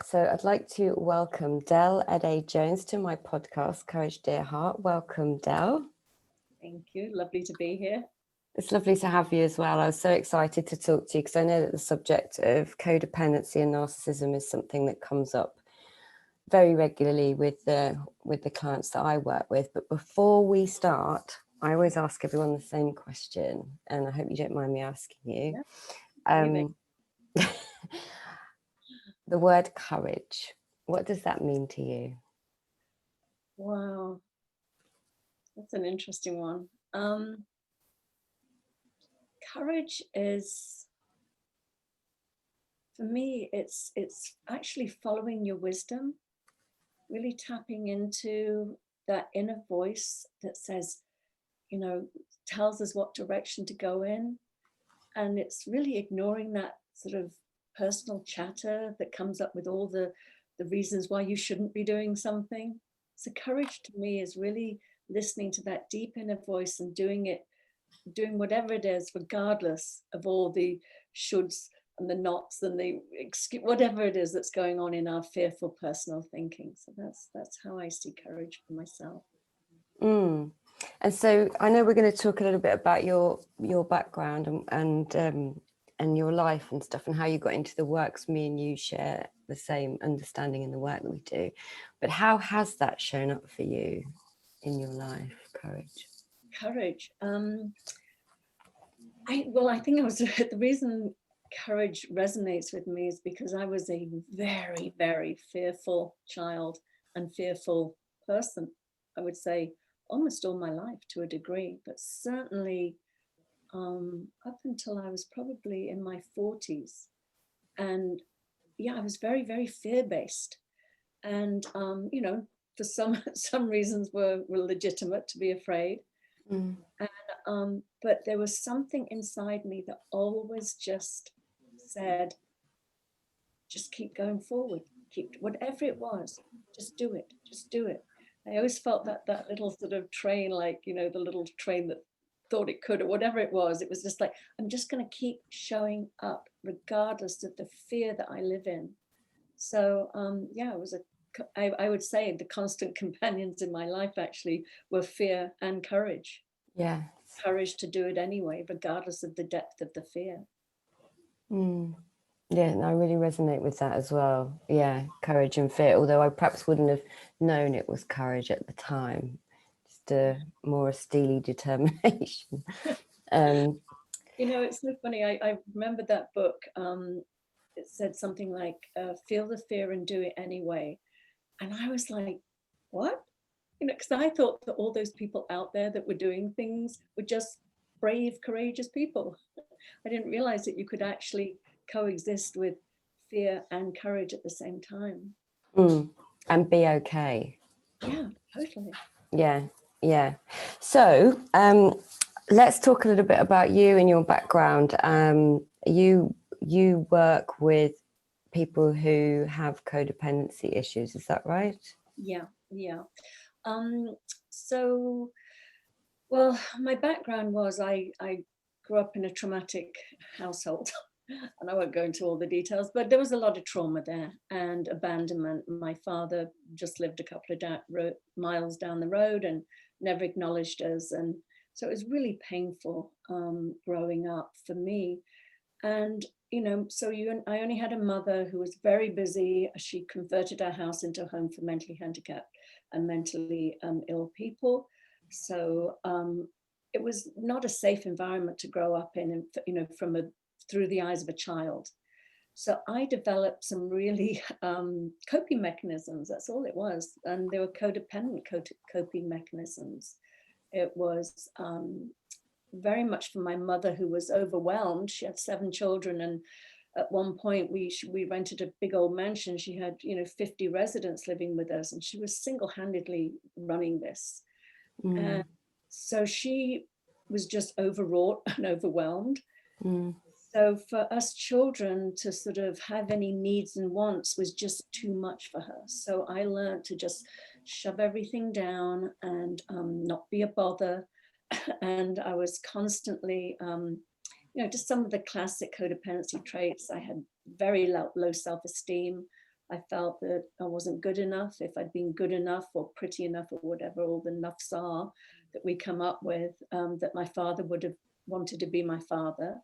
So I'd like to welcome DelAdey-Jones to my podcast, Courage Dear Heart. Welcome, Del. Thank you. Lovely to be here. It's lovely to have you as well. I was so excited to talk to you because I know that the subject of codependency and narcissism is something that comes up very regularly with the clients that I work with. But before we start, I always ask everyone the same question, and I hope you don't mind me asking you. Yeah. The word courage, what does that mean to you? Wow. That's an interesting one. Courage is, for me, it's actually following your wisdom, really tapping into that inner voice that says, tells us what direction to go in. And it's really ignoring that sort of personal chatter that comes up with all the reasons why you shouldn't be doing something. So courage to me is really listening to that deep inner voice and doing whatever it is, regardless of all the shoulds and the nots and the whatever it is that's going on in our fearful personal thinking. So that's how I see courage for myself. And so I know we're going to talk a little bit about your background and your life and stuff and how you got into the work. Me and you share the same understanding in the work that we do. But how has that shown up for you in your life, courage? Courage. I think I was the reason courage resonates with me is because I was a very, very fearful child and fearful person. I would say almost all my life to a degree, but certainly up until I was probably in my 40s. And yeah, I was very, very fear-based. And, for some reasons were legitimate to be afraid. But there was something inside me that always just said, just keep going forward, keep whatever it was, just do it, just do it. I always felt that little sort of train, like, the little train that thought it could or whatever it was just like, I'm just going to keep showing up regardless of the fear that I live in. So it was I would say the constant companions in my life actually were fear and courage. Yeah. Courage to do it anyway, regardless of the depth of the fear. Yeah, and I really resonate with that as well. Yeah, courage and fear, although I perhaps wouldn't have known it was courage at the time, just a more steely determination. It's so funny. I remember that book. It said something like, feel the fear and do it anyway. And I was like, what? Because I thought that all those people out there that were doing things were just brave, courageous people. I didn't realize that you could actually coexist with fear and courage at the same time. And be okay. Yeah, totally. Yeah. So let's talk a little bit about you and your background. You work with people who have codependency issues, is that right? Yeah. So, well, my background was I grew up in a traumatic household. And I won't go into all the details, but there was a lot of trauma there and abandonment. My father just lived a couple of miles down the road and never acknowledged us. And so it was really painful growing up for me. And, I only had a mother who was very busy. She converted our house into a home for mentally handicapped and mentally ill people. So it was not a safe environment to grow up in, through the eyes of a child. So I developed some really coping mechanisms. That's all it was. And they were codependent coping mechanisms. It was very much for my mother, who was overwhelmed. She had 7 children, and at one point we rented a big old mansion. She had 50 residents living with us, and she was single-handedly running this. And so she was just overwrought and overwhelmed. So for us children to sort of have any needs and wants was just too much for her. So I learned to just shove everything down and not be a bother. And I was constantly, just some of the classic codependency traits. I had very low self-esteem. I felt that I wasn't good enough. If I'd been good enough or pretty enough or whatever all the nuffs are that we come up with, that my father would have wanted to be my father.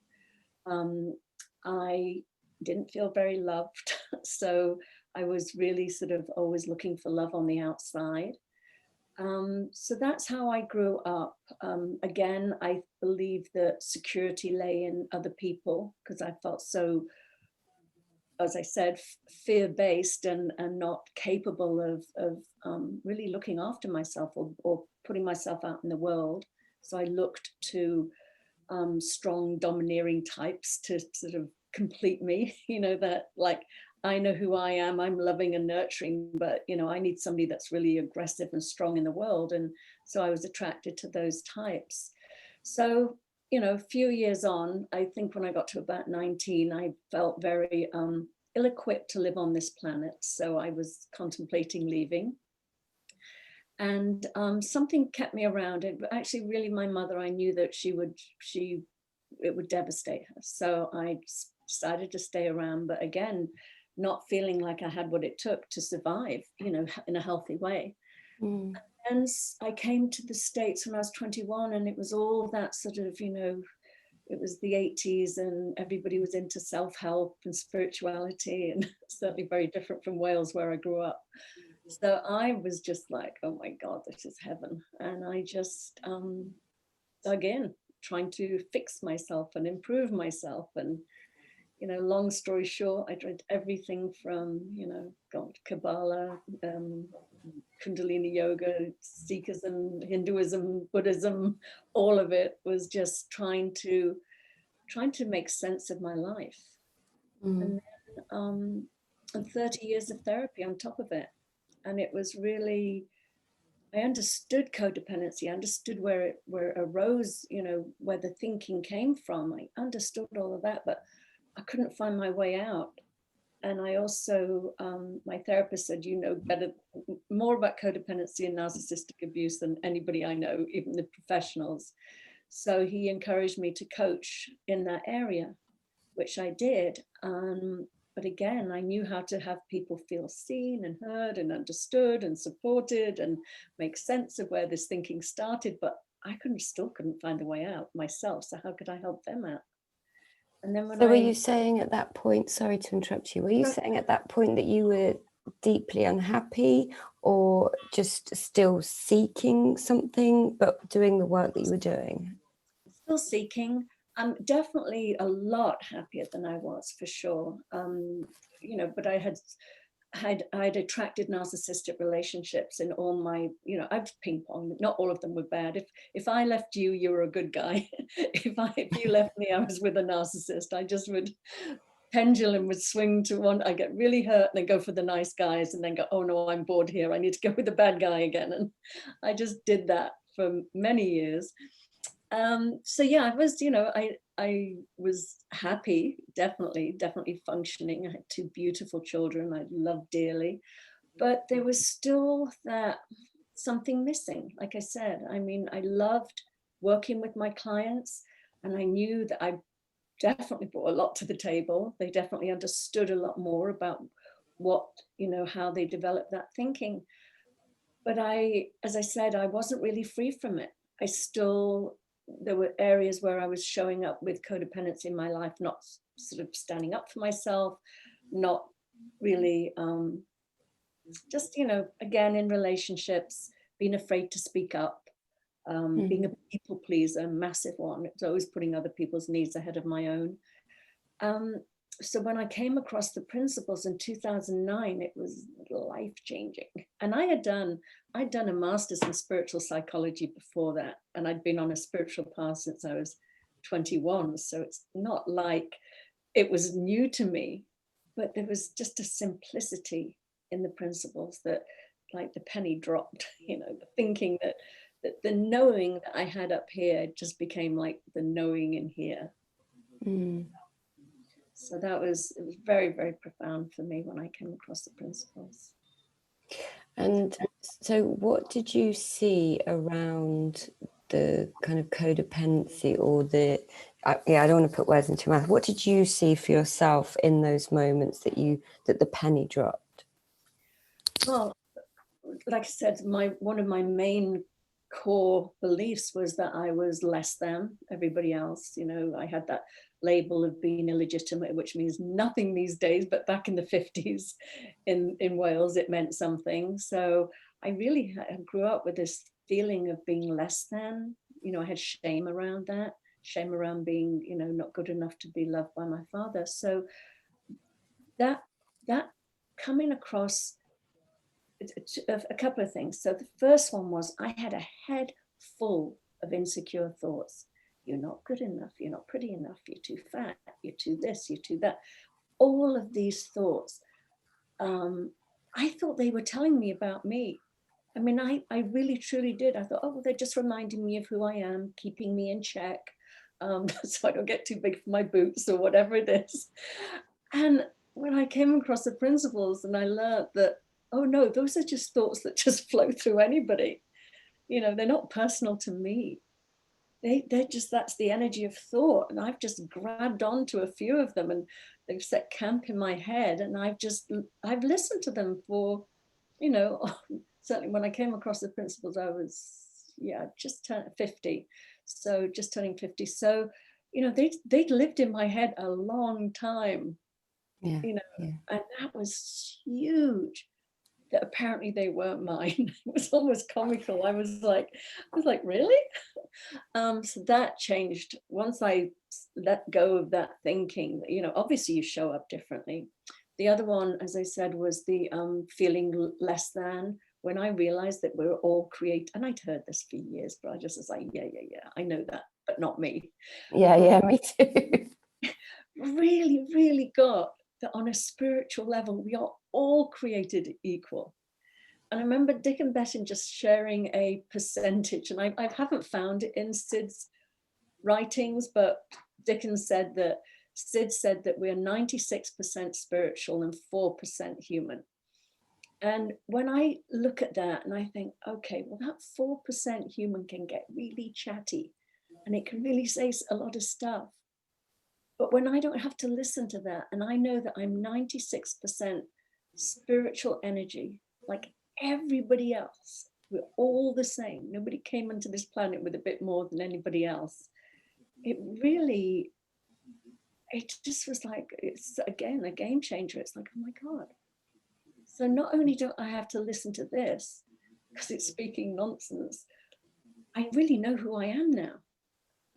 I didn't feel very loved. So I was really sort of always looking for love on the outside. So that's how I grew up. Again, I believe that security lay in other people because I felt so, as I said, fear-based and not capable of really looking after myself or putting myself out in the world. So I looked to strong, domineering types to sort of complete me, you know, that like, I know who I am, I'm loving and nurturing, but, you know, I need somebody that's really aggressive and strong in the world. And so I was attracted to those types. So, you know, a few years on, I think when I got to about 19, I felt very ill-equipped to live on this planet. So I was contemplating leaving. And something kept me around. It actually really my mother, I knew that it would devastate her. So I decided to stay around, but again, not feeling like I had what it took to survive, you know, in a healthy way. And I came to the States when I was 21, and it was all that sort of, you know, it was the 80s and everybody was into self-help and spirituality, and certainly very different from Wales where I grew up. So I was just like, oh my God, this is heaven. And I just dug in, trying to fix myself and improve myself. And, you know, long story short, I tried everything from, you know, God, Kabbalah, Kundalini yoga, Sikhism, Hinduism, Buddhism, all of it was just trying to make sense of my life. And then, and 30 years of therapy on top of it. And it was really, I understood codependency, I understood where it arose, you know, where the thinking came from. I understood all of that, but I couldn't find my way out. And I also, my therapist said, you know more about codependency and narcissistic abuse than anybody I know, even the professionals. So he encouraged me to coach in that area, which I did. But again, I knew how to have people feel seen and heard and understood and supported and make sense of where this thinking started, but I still couldn't find a way out myself. So how could I help them out? And then when were you saying at that point, sorry to interrupt you, were you saying at that point that you were deeply unhappy or just still seeking something, but doing the work that you were doing? Still seeking. I'm definitely a lot happier than I was, for sure. You know, but I'd attracted narcissistic relationships in all my, you know, I've ping pong. Not all of them were bad. If I left you, you were a good guy. If you left me, I was with a narcissist. I just would, pendulum would swing to one. I get really hurt and then go for the nice guys and then go, oh no, I'm bored here. I need to go with the bad guy again. And I just did that for many years. So yeah, I was, you know, I was happy, definitely functioning. I had two beautiful children I loved dearly, but there was still that something missing. Like I said, I mean, I loved working with my clients, and I knew that I definitely brought a lot to the table. They definitely understood a lot more about what, you know, how they developed that thinking. But as I said, I wasn't really free from it. There were areas where I was showing up with codependency in my life, not sort of standing up for myself, not really, just, you know, again, in relationships, being afraid to speak up, being a people pleaser, a massive one. It's always putting other people's needs ahead of my own. So when I came across the principles in 2009, it was life-changing. And I'd done a master's in spiritual psychology before that. And I'd been on a spiritual path since I was 21. So it's not like it was new to me, but there was just a simplicity in the principles that, like, the penny dropped, you know, the thinking that the knowing that I had up here just became like the knowing in here. So it was very, very profound for me when I came across the principles. And so what did you see around the kind of codependency or I don't want to put words into your mouth. What did you see for yourself in those moments that the penny dropped? Well, like I said, one of my main core beliefs was that I was less than everybody else. You know, I had that label of being illegitimate, which means nothing these days, but back in the 50s in Wales, it meant something. So I really grew up with this feeling of being less than. You know, I had shame around that, shame around being, you know, not good enough to be loved by my father. So that coming across a couple of things. So the first one was I had a head full of insecure thoughts. You're not good enough. You're not pretty enough. You're too fat. You're too this. You're too that. All of these thoughts, I thought they were telling me about me. I mean, I really, truly did. I thought, oh, well, they're just reminding me of who I am, keeping me in check, so I don't get too big for my boots or whatever it is. And when I came across the principles and I learned that, oh no, those are just thoughts that just flow through anybody. You know, they're not personal to me. They're just, that's the energy of thought. And I've just grabbed onto a few of them and they've set camp in my head. And I've listened to them for, you know, certainly when I came across the principles, I was, just turned 50. So just turning 50. So, you know, they'd lived in my head a long time, you know, and that was huge. That apparently they weren't mine. It was almost comical. I was like, really? So that changed once I let go of that thinking. You know, obviously you show up differently. The other one, as I said, was the feeling less than, when I realized that we're all and I'd heard this for years, but I just was like, yeah, I know that, but not me. Yeah, me too. Really, really got that on a spiritual level, we are all created equal. And I remember Dick and Bettin just sharing a percentage, and I haven't found it in Sid's writings, but Sid said that we're 96% spiritual and 4% human. And when I look at that and I think, okay, well, that 4% human can get really chatty and it can really say a lot of stuff. But when I don't have to listen to that, and I know that I'm 96% spiritual energy, like everybody else, we're all the same. Nobody came onto this planet with a bit more than anybody else. It just was like, it's again, a game changer. It's like, oh my God. So not only do I have to listen to this, because it's speaking nonsense, I really know who I am now.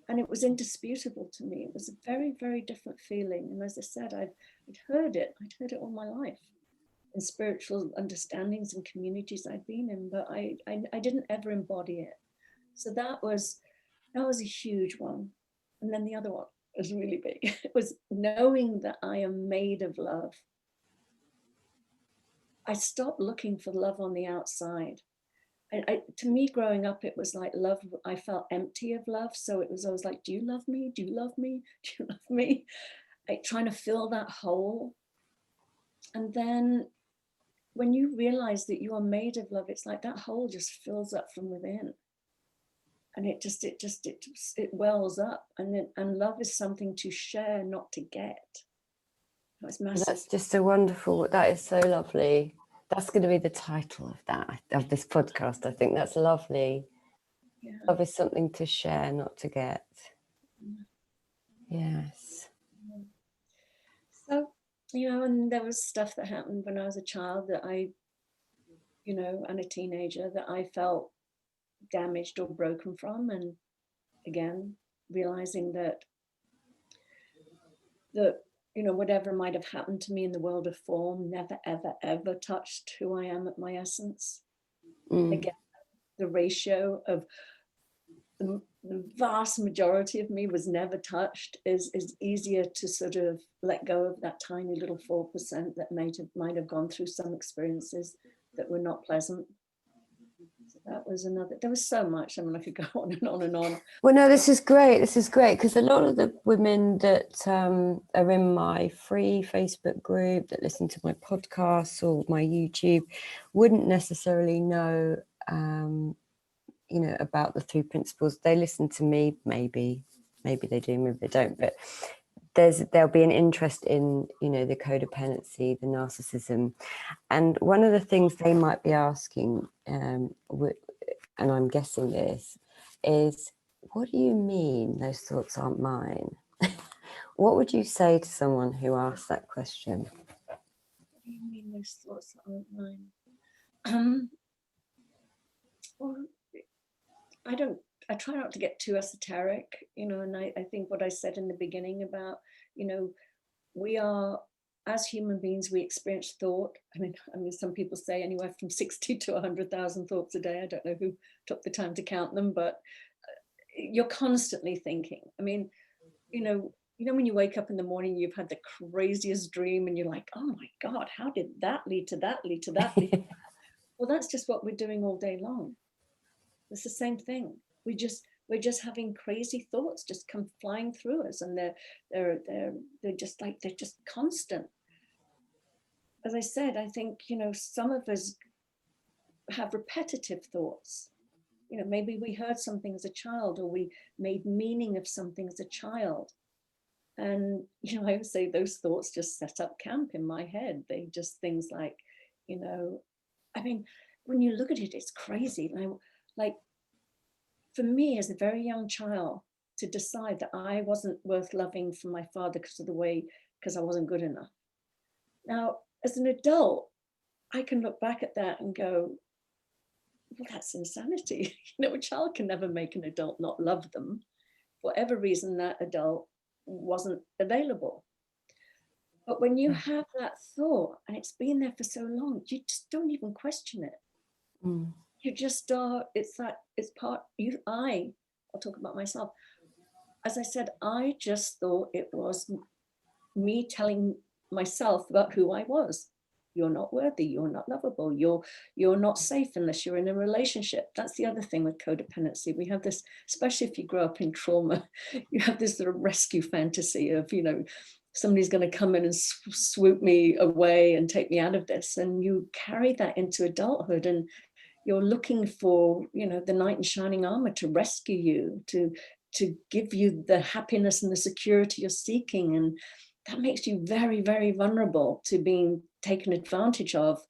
And it was indisputable to me. It was a very, very different feeling. And as I said, I'd heard it all my life in spiritual understandings and communities I'd been in, but I didn't ever embody it. So that was a huge one. And then the other one was really big. It was knowing that I am made of love. I stopped looking for love on the outside. To me, growing up, it was like love. I felt empty of love. So it was always like, do you love me? Do you love me? Do you love me? Trying to fill that hole. And then when you realize that you are made of love, it's like that hole just fills up from within. And it wells up. And love is something to share, not to get. That's massive. That's just a wonderful, that is so lovely. That's going to be the title of this podcast. I think that's lovely. Yeah. Love is something to share, not to get. Yes. So, and there was stuff that happened when I was a child that and a teenager that I felt damaged or broken from. And again, realizing that whatever might have happened to me in the world of form never, ever, ever touched who I am at my essence. Again, the ratio of the vast majority of me was never touched is easier to sort of let go of that tiny little 4% that might have gone through some experiences that were not pleasant. So that was there was so much. I mean, I could go on and on and on. Well, no, this is great because a lot of the women that are in my free Facebook group that listen to my podcasts or my YouTube wouldn't necessarily know about the 3 principles. They listen to me, maybe they do, maybe they don't, but there'll be an interest in, you know, the codependency, the narcissism, and one of the things they might be asking, and I'm guessing this, is, what do you mean those thoughts aren't mine? What would you say to someone who asks that question? What do you mean those thoughts aren't mine? Well, I try not to get too esoteric, you know, and I think what I said in the beginning about, you know, we are, as human beings, we experience thought. I mean, some people say anywhere from 60 to 100,000 thoughts a day. I don't know who took the time to count them, but you're constantly thinking. I mean, you know, when you wake up in the morning, you've had the craziest dream and you're like, oh my God, how did that lead to that, lead to that? Lead to that? Well, that's just what we're doing all day long. It's the same thing. We're just having crazy thoughts just come flying through us, and they're just constant. As I said, I think, you know, some of us have repetitive thoughts. You know, maybe we heard something as a child, or we made meaning of something as a child. And, you know, I would say those thoughts just set up camp in my head. They just things like, you know, I mean, when you look at it, it's crazy. Like for me as a very young child to decide that I wasn't worth loving from my father because I wasn't good enough. Now, as an adult, I can look back at that and go, well, that's insanity. You know, a child can never make an adult not love them. For whatever reason, that adult wasn't available. But when you have that thought and it's been there for so long, you just don't even question it. You just are, I'll talk about myself. As I said, I just thought it was me telling myself about who I was. You're not worthy, you're not lovable, you're not safe unless you're in a relationship. That's the other thing with codependency. We have this, especially if you grow up in trauma, you have this sort of rescue fantasy of, you know, somebody's going to come in and swoop me away and take me out of this. And you carry that into adulthood, and you're looking for, you know, the knight in shining armor to rescue you, to give you the happiness and the security you're seeking. And that makes you very, very vulnerable to being taken advantage of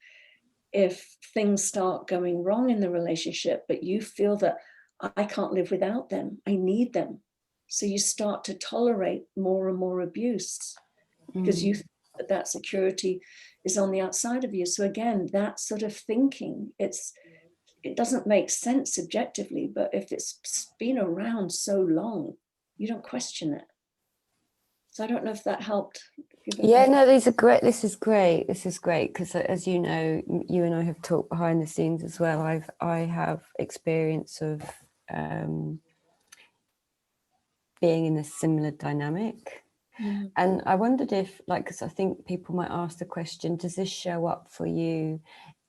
if things start going wrong in the relationship, but you feel that I can't live without them, I need them. So you start to tolerate more and more abuse because you think that security is on the outside of you. So again, that sort of thinking, it doesn't make sense subjectively, but if it's been around so long, you don't question it. So I don't know if that helped. Yeah, no, these are great. This is great. This is great because, as you know, you and I have talked behind the scenes as well. I have experience of being in a similar dynamic, and I wondered if, like, because I think people might ask the question: does this show up for you?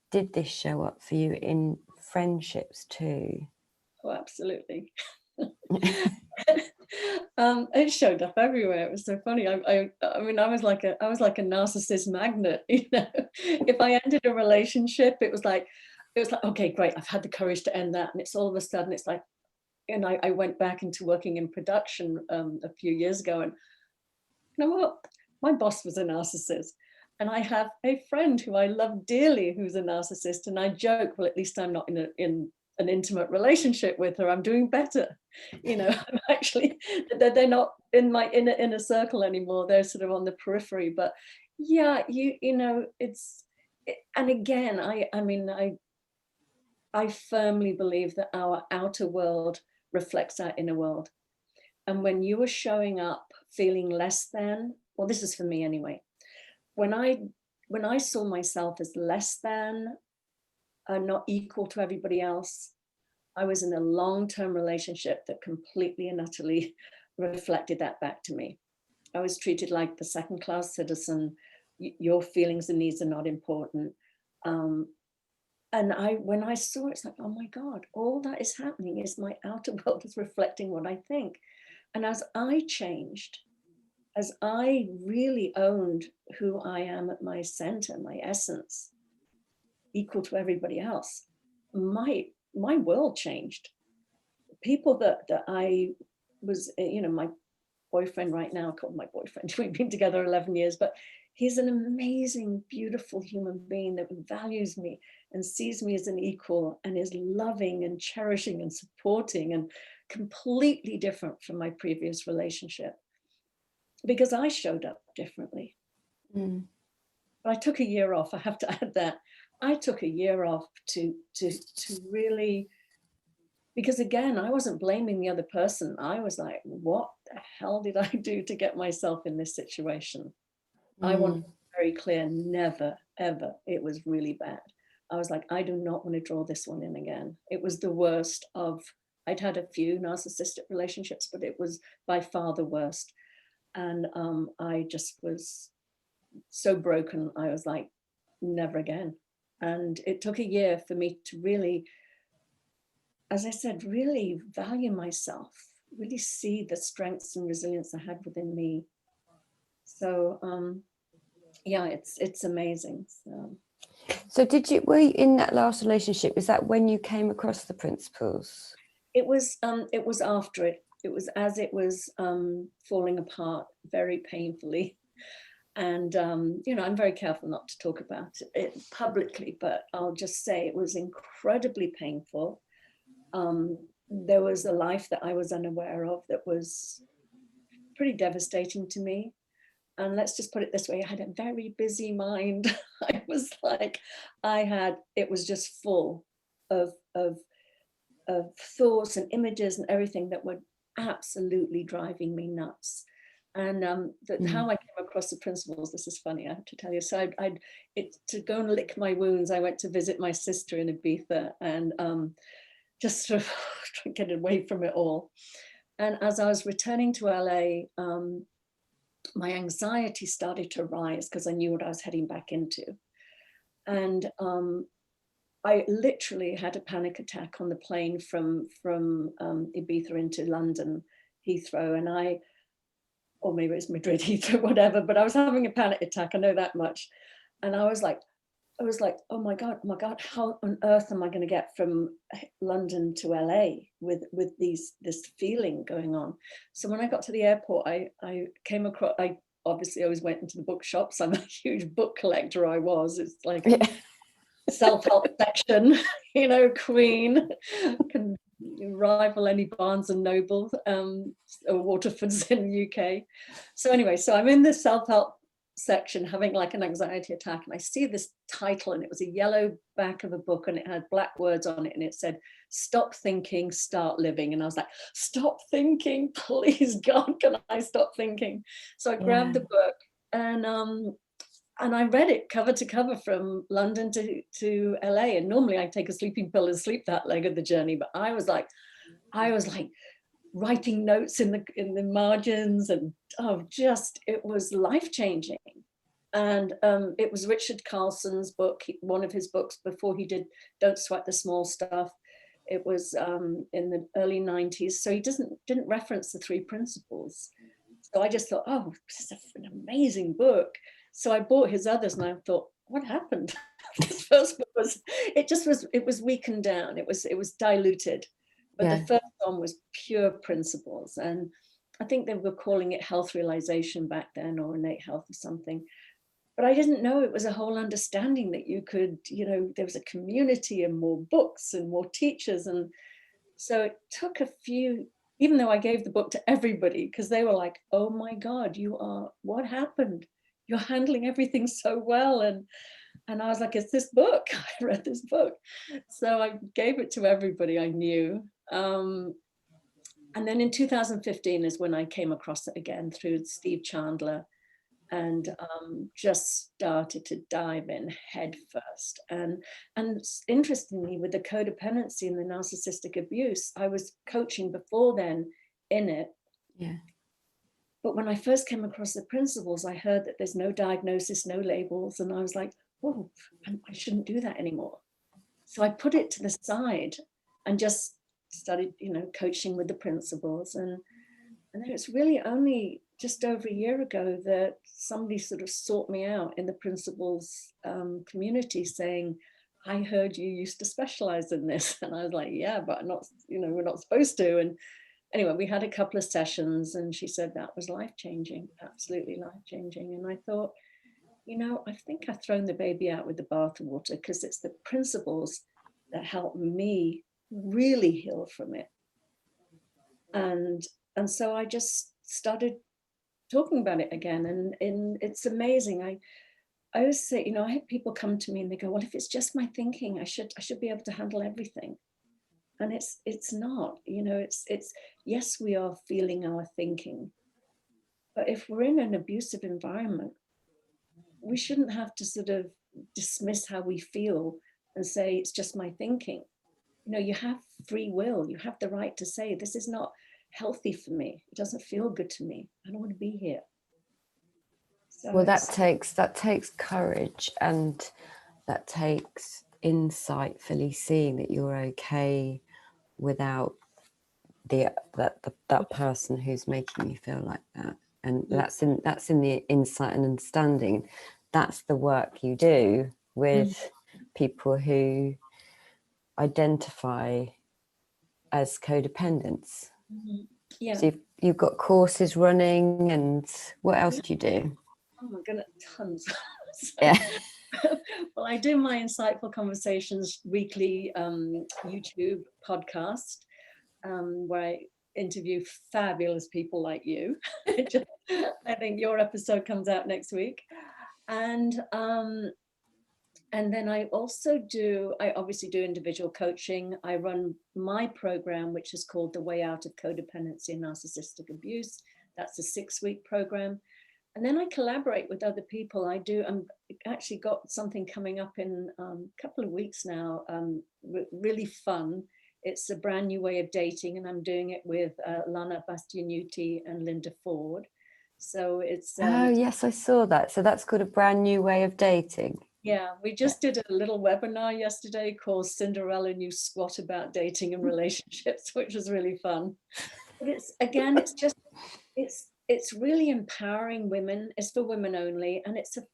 Did this show up for you in friendships too? Oh, absolutely. It showed up everywhere. It was so funny. I mean, I was like a narcissist magnet. You know, if I ended a relationship, it was like, okay, great, I've had the courage to end that, and it's all of a sudden, it's like, and I went back into working in production a few years ago, and you know what, my boss was a narcissist. And I have a friend who I love dearly who's a narcissist, and I joke, well, at least I'm not in an intimate relationship with her. I'm doing better. You know, I'm actually, they're not in my inner circle anymore. They're sort of on the periphery. But yeah, you know, and again, I firmly believe that our outer world reflects our inner world. And when you are showing up feeling less than, well, this is for me anyway. When I saw myself as less than, not equal to everybody else, I was in a long-term relationship that completely and utterly reflected that back to me. I was treated like the second-class citizen. Your feelings and needs are not important. And when I saw it, it's like, oh my God, all that is happening is my outer world is reflecting what I think. And as I changed, as I really owned who I am at my center, my essence, equal to everybody else, my world changed. People that I was, you know, boyfriend right now, called my boyfriend, we've been together 11 years, but he's an amazing, beautiful human being that values me and sees me as an equal and is loving and cherishing and supporting, and completely different from my previous relationship because I showed up differently. Mm. But I took a year off. I have to add that. I took a year off to really, because again, I wasn't blaming the other person. I was like, what the hell did I do to get myself in this situation? I want to be very clear, never, ever. It was really bad. I was like, I do not want to draw this one in again. It was the worst of, I'd had a few narcissistic relationships, but it was by far the worst. And I just was so broken. I was like, never again. And it took a year for me to really, as I said, really value myself, really see the strengths and resilience I had within me. So yeah, it's amazing. So were you in that last relationship? Is that when you came across the principles? It was after it. It was as it was falling apart very painfully. And, you know, I'm very careful not to talk about it publicly, but I'll just say it was incredibly painful. There was a life that I was unaware of that was pretty devastating to me. And let's just put it this way, I had a very busy mind. I was like, it was just full of thoughts and images and everything that were absolutely driving me nuts. And how I came across the principles, this is funny, I have to tell you. So to go and lick my wounds, I went to visit my sister in Ibiza and just sort of get away from it all. And as I was returning to LA, my anxiety started to rise because I knew what I was heading back into. And I literally had a panic attack on the plane from Ibiza into London, Heathrow, and or maybe it's Madrid, Heathrow, whatever, but I was having a panic attack, I know that much. And I was like, oh my God, how on earth am I going to get from London to LA with this feeling going on? So when I got to the airport, I came across, I obviously always went into the bookshops. I'm a huge book collector, it's like a self-help section, you know, queen, can rival any Barnes and Noble or Waterford's in the UK. So anyway, so I'm in the self-help section having like an anxiety attack, and I see this title, and it was a yellow back of a book, and it had black words on it, and it said, "Stop thinking, start living." And I was like, stop thinking, please God, can I stop thinking? So I grabbed the book, and I read it cover to cover from London to LA. And normally I take a sleeping pill and sleep that leg of the journey, but I was like writing notes in the margins, and it was life-changing. And it was Richard Carlson's book, one of his books before he did Don't Sweat the Small Stuff. It was in the early 90s, so he didn't reference the 3 principles. So I just thought, oh, this is an amazing book. So I bought his others, and I thought, what happened? This first book it was weakened down, it was diluted. But the first one was pure principles. And I think they were calling it health realization back then, or innate health or something. But I didn't know it was a whole understanding that you could, you know, there was a community and more books and more teachers. And so it took a few, even though I gave the book to everybody, because they were like, oh my God, what happened? You're handling everything so well. And I was like, it's this book. I read this book. So I gave it to everybody I knew. And then in 2015 is when I came across it again through Steve Chandler, and just started to dive in head first. And interestingly, with the codependency and the narcissistic abuse, I was coaching before then in it. Yeah. But when I first came across the principles, I heard that there's no diagnosis, no labels. And I was like, oh, I shouldn't do that anymore. So I put it to the side and just started, you know, coaching with the principles. And then it's really only just over a year ago that somebody sort of sought me out in the principles community saying, I heard you used to specialize in this. And I was like, yeah, but not, you know, we're not supposed to. And anyway, we had a couple of sessions and she said that was life-changing, absolutely life-changing. And I thought, I think I've thrown the baby out with the bathwater, because it's the principles that help me really heal from it. And so I just started talking about it again, and it's amazing. I always say, I have people come to me and they go, well, if it's just my thinking, I should be able to handle everything. And it's not, it's yes, we are feeling our thinking, but if we're in an abusive environment, we shouldn't have to sort of dismiss how we feel and say it's just my thinking. You have free will. You have the right to say, this is not healthy for me. It doesn't feel good to me. I don't want to be here. So well, that takes courage, and that takes insightfully seeing that you're okay without that person who's making you feel like that. And that's in the insight and understanding. That's the work you do with people who identify as codependents. Yeah. So you've got courses running, and what else do you do? Oh my goodness, tons. Yeah. Well, I do my Insightful Conversations weekly YouTube podcast, where I interview fabulous people like you. I think your episode comes out next week. And then I obviously do individual coaching. I run my program, which is called The Way Out of Codependency and Narcissistic Abuse. That's a 6-week program. And then I collaborate with other people. I'm actually got something coming up in a couple of weeks now, really fun. It's a brand new way of dating, and I'm doing it with Lana Bastianuti and Linda Ford. So it's... oh, yes, I saw that. So that's called A Brand New Way of Dating. Yeah, we just did a little webinar yesterday called Cinderella Knew Squat About Dating and Relationships, which was really fun. But it's really empowering women. It's for women only, and it's a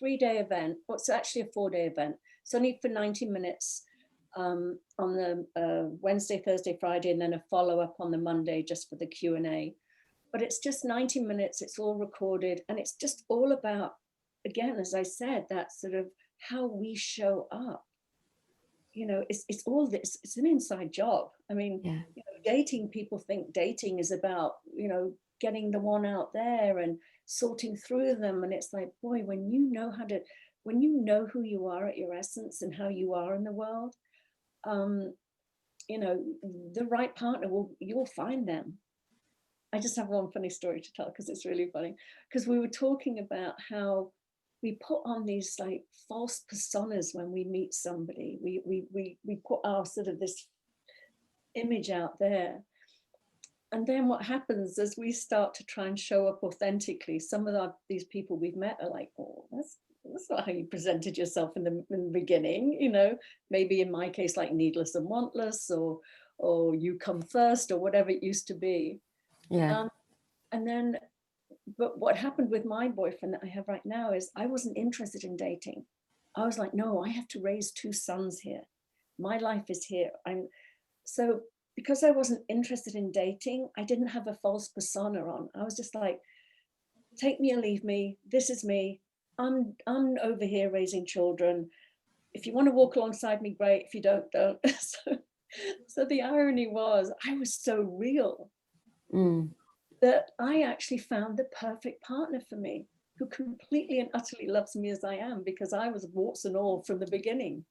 3-day event. Well, it's actually a 4-day event. It's only for 90 minutes on the Wednesday, Thursday, Friday, and then a follow-up on the Monday just for the Q&A. But it's just 90 minutes. It's all recorded, and it's just all about, again, as I said, that sort of how we show up. It's all this. It's an inside job. I mean, dating, people think dating is about, getting the one out there and sorting through them. And it's like, boy, when you know who you are at your essence and how you are in the world, the right partner you'll find them. I just have one funny story to tell, because it's really funny. Because we were talking about how we put on these like false personas when we meet somebody. We put our sort of this image out there. And then what happens is we start to try and show up authentically. Some of these people we've met are like, oh, that's not how you presented yourself in the beginning. Maybe in my case, like needless and wantless, or you come first, or whatever it used to be. Yeah. But what happened with my boyfriend that I have right now is I wasn't interested in dating. I was like, no, I have to raise 2 sons here. My life is here. So because I wasn't interested in dating, I didn't have a false persona on. I was just like, take me or leave me. This is me. I'm over here raising children. If you want to walk alongside me, great. If you don't. So the irony was, I was so real that I actually found the perfect partner for me, who completely and utterly loves me as I am, because I was warts and all from the beginning.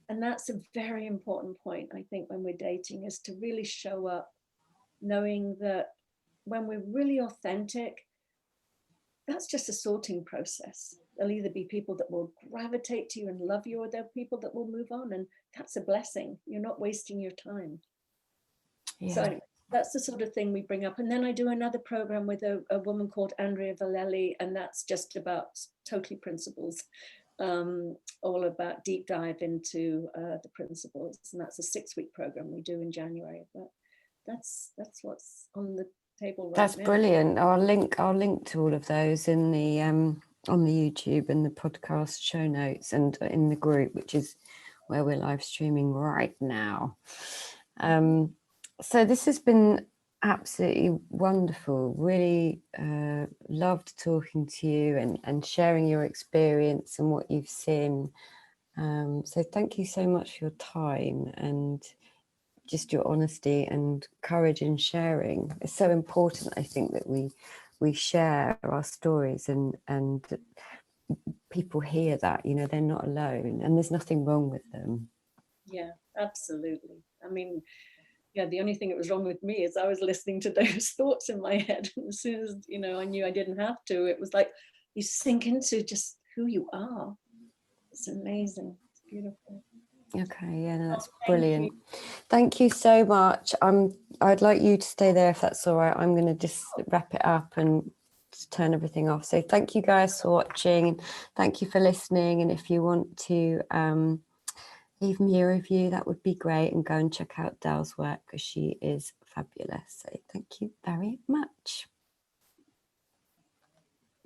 And that's a very important point, I think, when we're dating, is to really show up knowing that when we're really authentic, that's just a sorting process. There'll either be people that will gravitate to you and love you, or there'll be people that will move on, and that's a blessing. You're not wasting your time. Yeah. So that's the sort of thing we bring up. And then I do another program with a woman called Andrea Valelli, and that's just about totally principles, all about deep dive into the principles. And that's a 6-week program we do in January. But that's what's on the table right now. That's brilliant. I'll link to all of those in the on the YouTube and the podcast show notes, and in the group, which is where we're live streaming right now. So this has been absolutely wonderful. Really loved talking to you and sharing your experience and what you've seen. So thank you so much for your time and just your honesty and courage in sharing. It's so important, I think, that we share our stories and people hear that, you know, they're not alone and there's nothing wrong with them. Yeah, absolutely. I mean, yeah, the only thing that was wrong with me is I was listening to those thoughts in my head. And as soon as, you know, I knew I didn't have to, it was like you sink into just who you are. It's amazing. It's beautiful. Okay, yeah, no, that's Thank brilliant. you. Thank you so much. I'd like you to stay there if that's all right. I'm going to just wrap it up and just turn everything off. So thank you guys for watching. Thank you for listening. And if you want to leave me a review, that would be great. And go and check out Del's work because she is fabulous. So thank you very much.